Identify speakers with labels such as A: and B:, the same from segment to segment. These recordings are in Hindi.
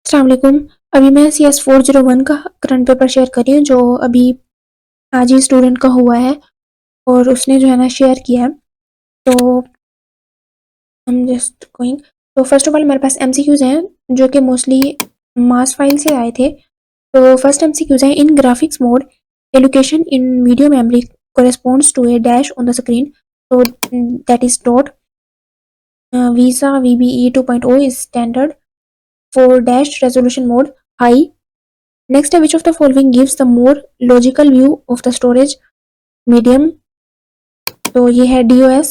A: अस्सलाम वालेकुम। अभी मैं CS401 का करंट पेपर शेयर कर रही हूँ जो अभी आज ही स्टूडेंट का हुआ है और उसने जो है ना शेयर किया है। तो हम जस्ट गोइंग। तो फर्स्ट ऑफ ऑल मेरे पास MCQs हैं जो कि मोस्टली मास फाइल से आए थे। तो फर्स्ट MCQs है, इन graphics mode allocation in video memory corresponds to a dash on the screen, so that is dot. Visa VBE 2.0 is standard for dash resolution mode high. Next है, which of the following gives the more logical view of the storage medium? तो ये है DOS.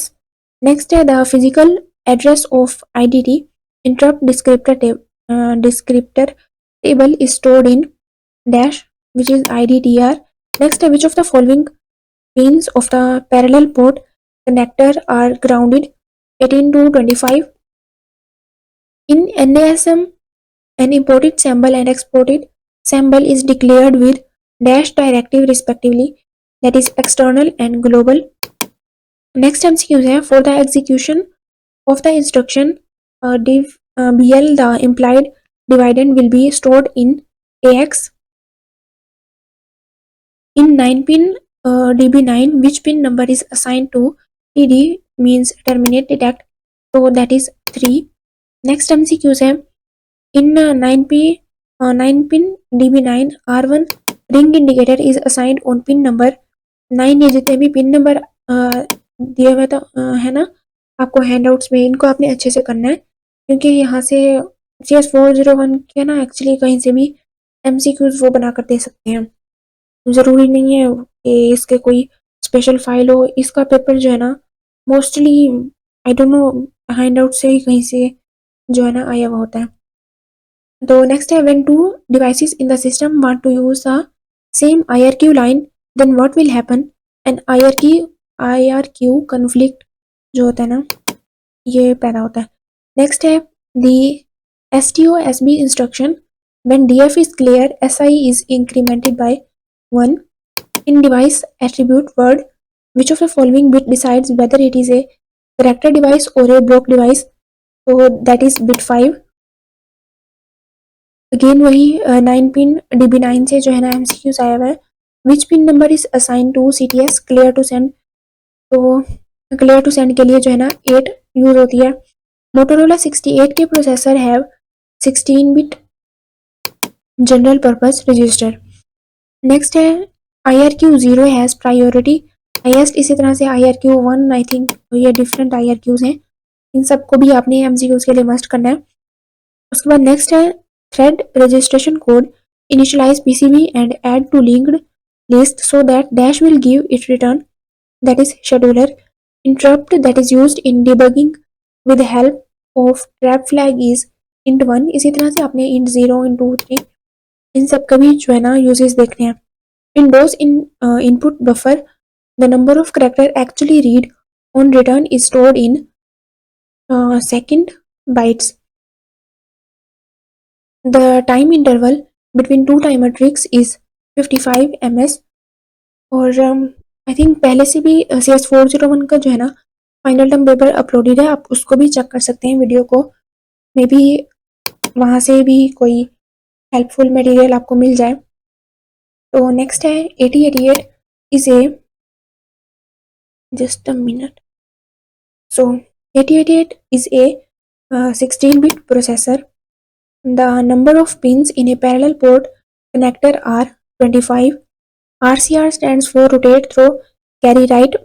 A: नेक्स्ट है, the physical address of IDT interrupt descriptor table is stored in dash which is IDTR. Next है, which of the following pins of the parallel port connector are grounded 18 to 25? In NASM, an imported symbol and exported symbol is declared with dash directive respectively, that is external and global. Next MCQ है, for the execution of the instruction div BL, the implied dividend will be stored in AX. In 9-pin DB9, which pin number is assigned to TD means terminate detect, so that is 3. Next MCQs है, in 9-pin DB9 R1 ring indicator is assigned on pin number 9. ये जितने भी पिन नंबर दिए हुए है ना आपको हैंडआउट्स में, इनको आपने अच्छे से करना है क्योंकि यहाँ से CS401 के ना एक्चुअली कहीं से भी MCQs वो बना कर दे सकते हैं। ज़रूरी नहीं है कि इसके कोई स्पेशल फाइल हो। इसका पेपर जो है ना mostly I don't know handout से ही कहीं से जो है ना आया हुआ होता है। तो नेक्स्ट है, when two devices in the system want to use the same IRQ line then what will happen? And IRQ conflict जो होता है ना ये पैदा होता है। नेक्स्ट है, the STOSB instruction when DF is clear SI is incremented by 1. In device attribute word, which of the following bit decides whether it is a character device or a block device? So that is bit 5. Again वही 9-pin DB9 से जो है ना MCQs आया हुआ है। Which pin number is assign to CTS clear to send? तो क्लियर टू सेंड के लिए जो है ना 8 यूज होती है। मोटोरोला 68 के processor have 16-bit general purpose register. Next है, IRQ 0 हैज प्रायोरिटी हाईएस्ट। इसी तरह से IRQ 1 आई थिंक ये डिफरेंट IRQs हैं, इन सबको भी आपने MCQs के लिए मस्ट करना है। उसके बाद नेक्स्ट है, thread registration code initialise PCB and add to linked list so that dash will give it return, that is scheduler. Interrupt that is used in debugging with help of trap flag is int1। इसी तरह से आपने int0 int2 3 इन सब का भी जो है ना यूजेस देखने हैं। In DOS, input buffer, the number of character actually read on return is stored in second bytes. The time interval between two timer tricks is 55 ms. और आई थिंक पहले से भी CS401 का जो है ना फाइनल टर्म पेपर अपलोडेड है, आप उसको भी चेक कर सकते हैं वीडियो को, मे बी वहाँ से भी कोई हेल्पफुल मटेरियल आपको मिल जाए। तो नेक्स्ट है, 8088 is a just a minute. So 8088 is a 16-bit processor. The number of pins in a parallel port connector are 25. RCR stands for rotate through carry write.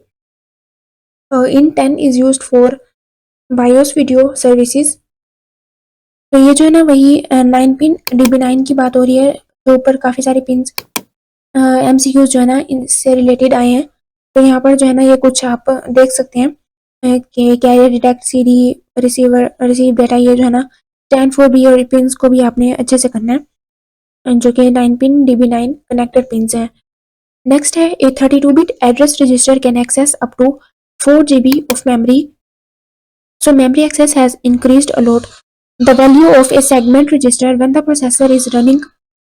A: In10 is used for BIOS video services. तो ये जो है ना वही 9-pin DB9 की बात हो रही है, तो ऊपर काफ़ी सारे पिंस MCQs जो है ना इनसे रिलेटेड आए हैं। तो यहाँ पर जो है ना ये कुछ आप देख सकते हैं कि carrier detect CD receive data, ये जो है ना स्टैंड फॉर B और पिंस को भी आपने अच्छे से करना है जो कि 9-pin DB9 कनेक्टेड पिंस हैं। नेक्स्ट है, a 32-bit address register can access up to 4 GB of memory, so memory access has increased a lot. The value of a segment register when the processor is running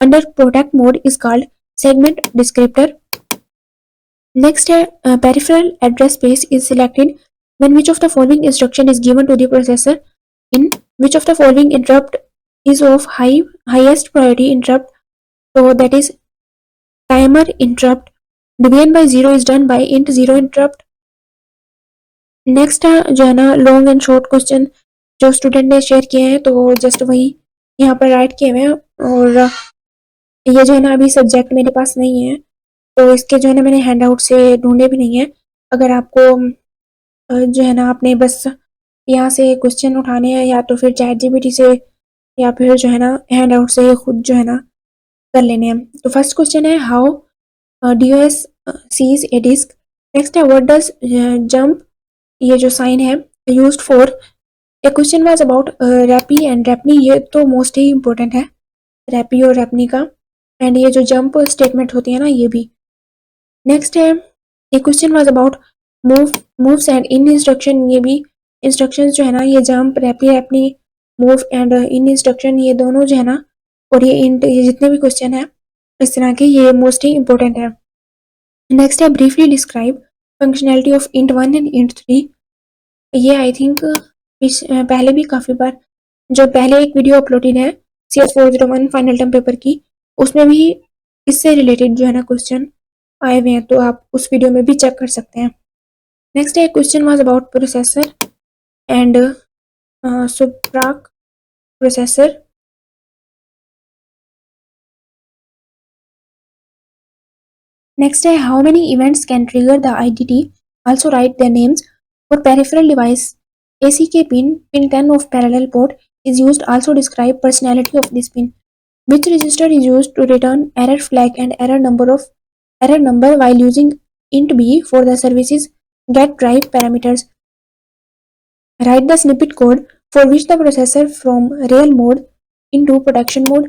A: under protect mode is called segment descriptor. Next है, peripheral address space is selected when which of the following instruction is given to the processor? In which of the following interrupt is of highest priority interrupt, so that is timer interrupt. Division by 0 is done by int 0 interrupt. Next जो है ना लॉन्ग एंड शॉर्ट क्वेश्चन जो स्टूडेंट ने शेयर किए हैं, तो जस्ट वही यहाँ पर राइट किए हुए हैं। और ये जो है ना अभी सब्जेक्ट मेरे पास नहीं है, तो इसके जो है ना मैंने हैंड आउट से ढूंढे भी नहीं है। अगर आपको जो है ना आपने बस यहाँ से क्वेश्चन उठाने हैं, या तो फिर चैट जीपीटी से, या फिर जो है ना हैंड आउट से खुद जो है ना कर लेने हैं। तो फर्स्ट क्वेश्चन है how DOS sees a disk. Next है व्हाट डज जंप, ये जो साइन है, used for. A question was about रैपी एंड रैपनी, ये तो मोस्ट ही इंपॉर्टेंट है, रैपी और रैपनी का। एंड ये जो जंप स्टेटमेंट होती है ना, ये भी। नेक्स्ट है a question was about moves and in instruction, ये भी इंस्ट्रक्शंस जो है ना, ये जंप, रैपी, रैपनी, मूव एंड इन इंस्ट्रक्शन, ये दोनों जो है ना, और ये इंट, ये जितने भी क्वेश्चन है इस तरह के, ये मोस्ट ही इंपॉर्टेंट है। नेक्स्ट है briefly describe functionality of int 1 and int 3। ये आई थिंक पहले भी काफ़ी बार, जो पहले एक वीडियो अपलोडेड है CS401 फाइनल टर्म पेपर की, उसमें भी इससे रिलेटेड जो है ना क्वेश्चन आए हुए हैं, तो आप उस वीडियो में भी चेक कर सकते हैं। नेक्स्ट है question was about processor and सुप्राक प्रोसेसर। नेक्स्ट है how many events can trigger the IDT, also write their names. For peripheral device ACK pin 10 of parallel port is used, also describe personality of this pin. Which register is used to return error flag and error number while using int b for the services get drive parameters? Write the snippet code for which the processor from real mode into production mode.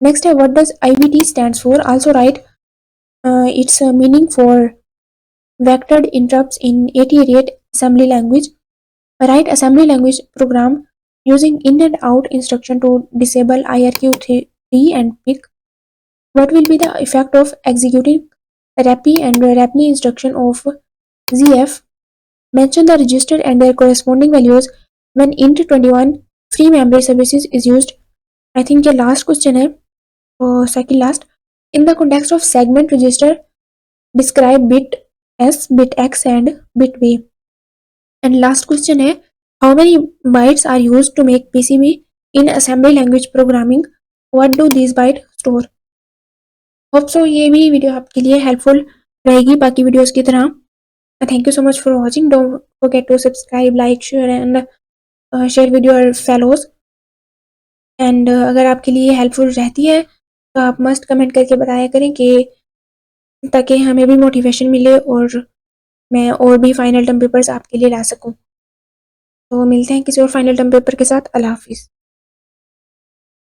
A: Next, what does IVT stands for? Also write its meaning for vectored interrupts in 88 assembly language. Write assembly language program using in and out instruction to disable IRQ3 and pick. What will be the effect of executing RAPI and RAPNI instruction of ZF? Mention the register and their corresponding values when int21 free memory services is used. I think ये last question है, second last. In the context of segment register, describe bit S, bit X and bit B. And last question है how many bytes are used to make PCB in assembly language programming? What do these bytes store? Hope so ये भी वीडियो आपके लिए हेल्पफुल रहेगी बाकी वीडियोस की तरह। Thank you so much for watching. Don't forget to subscribe, like, share and share video और फेलोज। एंड अगर आपके लिए हेल्पफुल रहती है तो आप मस्ट कमेंट करके बताया करें, कि ताकि हमें भी मोटिवेशन मिले और मैं और भी फाइनल टर्म पेपर्स आपके लिए ला सकूं। तो मिलते हैं किसी और फाइनल टर्म पेपर के साथ। अल्लाह हाफिज़।